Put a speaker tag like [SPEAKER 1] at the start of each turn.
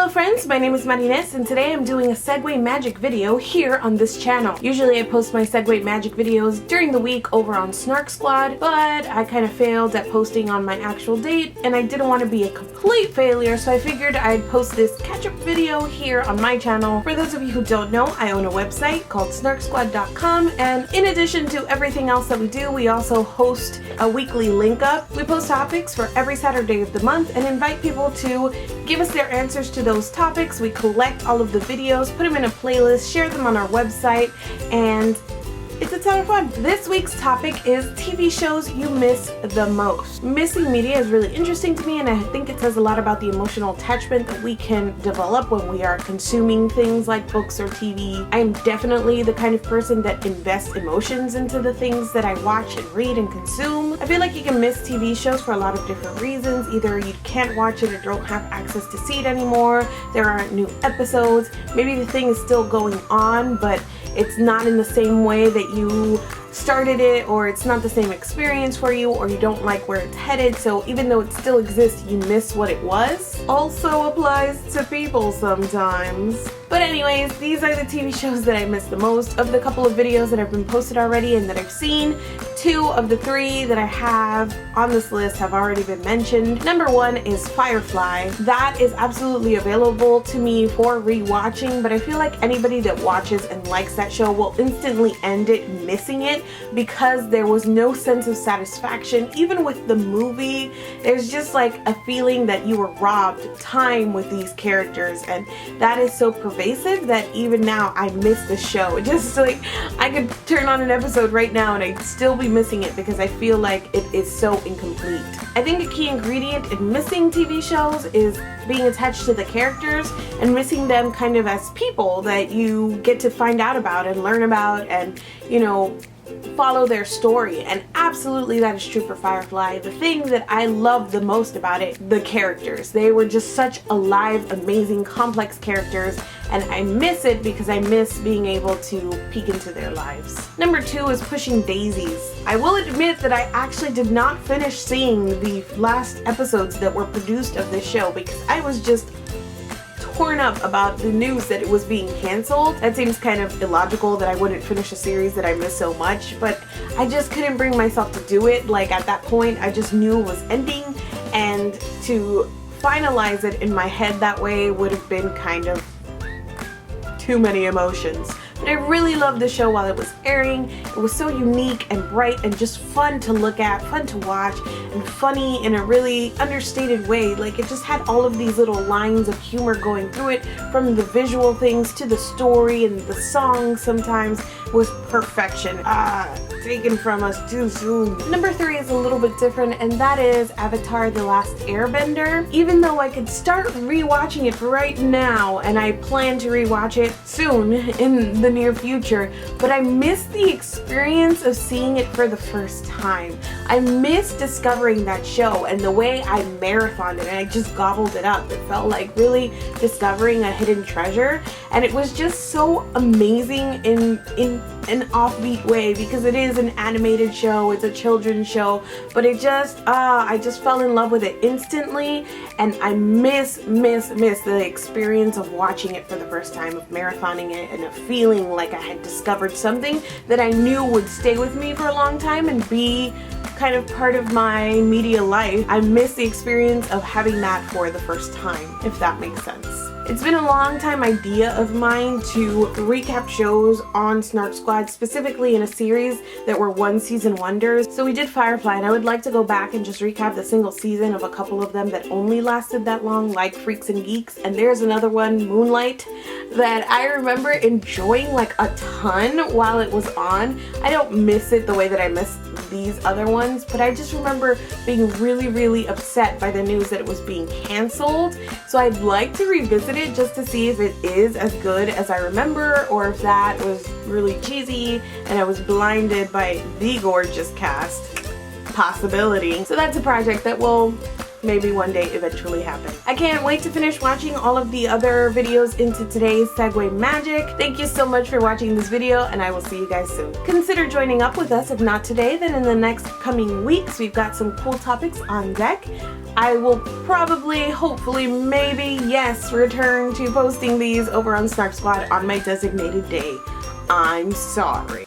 [SPEAKER 1] Hello friends, my name is Marines and today I'm doing a seguemagic video here on this channel. Usually I post my seguemagic videos during the week over on Snark Squad, but I kind of failed at posting on my actual date and I didn't want to be a complete failure, so I figured I'd post this catch-up video here on my channel. For those of you who don't know, I own a website called snarksquad.com, and in addition to everything else that we do, we also host a weekly link up. We post topics for every Saturday of the month and invite people to give us their answers to those topics. We collect all of the videos, put them in a playlist, share them on our website, and it's a ton of fun. This week's topic is TV shows you miss the most. Missing media is really interesting to me, and I think it says a lot about the emotional attachment that we can develop when we are consuming things like books or TV. I am definitely the kind of person that invests emotions into the things that I watch and read and consume. I feel like you can miss TV shows for a lot of different reasons. Either you can't watch it or don't have access to see it anymore, there aren't new episodes, maybe the thing is still going on, but it's not in the same way that you started it, or it's not the same experience for you, or you don't like where it's headed, so even though it still exists, you miss what it was. Also applies to people sometimes. But anyways, these are the TV shows that I miss the most. Of the couple of videos that have been posted already and that I've seen, 2 of the 3 that I have on this list have already been mentioned. Number 1 is Firefly. That is absolutely available to me for rewatching, but I feel like anybody that watches and likes that show will instantly end it missing it because there was no sense of satisfaction. Even with the movie, there's just like a feeling that you were robbed time with these characters, and that is so pervasive that even now I miss the show. Just like I could turn on an episode right now and I'd still be missing it because I feel like it is so incomplete. I think a key ingredient in missing TV shows is being attached to the characters and missing them kind of as people that you get to find out about and learn about and, you know, follow their story. And absolutely that is true for Firefly. The thing that I love the most about it, the characters. They were just such alive, amazing, complex characters, and I miss it because I miss being able to peek into their lives. Number 2 is Pushing Daisies. I will admit that I actually did not finish seeing the last episodes that were produced of this show because I was just torn up about the news that it was being canceled. That seems kind of illogical that I wouldn't finish a series that I miss so much, but I just couldn't bring myself to do it. Like at that point, I just knew it was ending, and to finalize it in my head that way would have been kind of too many emotions. But I really loved the show while it was airing. It was so unique and bright and just fun to look at, fun to watch, and funny in a really understated way. Like it just had all of these little lines of humor going through it, from the visual things to the story, and the song sometimes was perfection. Taken from us too soon. Number 3 is a little bit different, and that is Avatar: The Last Airbender. Even though I could start rewatching it right now, and I plan to rewatch it soon in the near future, but I miss the experience of seeing it for the first time. I miss discovering that show and the way I marathoned it and I just gobbled it up. It felt like really discovering a hidden treasure, and it was just so amazing in an offbeat way because it is an animated show, it's a children's show, but it just I just fell in love with it instantly, and I miss the experience of watching it for the first time, of marathoning it, and of feeling like I had discovered something that I knew would stay with me for a long time and be kind of part of my media life. I miss the experience of having that for the first time, if that makes sense. It's been a long time idea of mine to recap shows on Snark Squad, specifically in a series that were 1-season wonders. So we did Firefly, and I would like to go back and just recap the single season of a couple of them that only lasted that long, like Freaks and Geeks. And there's another one, Moonlight, that I remember enjoying like a ton while it was on. I don't miss it the way that I miss these other ones, but I just remember being really upset by the news that it was being canceled. So I'd like to revisit it just to see if it is as good as I remember, or if that was really cheesy and I was blinded by the gorgeous cast. Possibility. So that's a project that will maybe one day eventually happen. I can't wait to finish watching all of the other videos into today's seguemagic. Thank you so much for watching this video, and I will see you guys soon. Consider joining up with us, if not today, then in the next coming weeks. We've got some cool topics on deck. I will probably, hopefully, maybe, yes, return to posting these over on Snark Squad on my designated day. I'm sorry.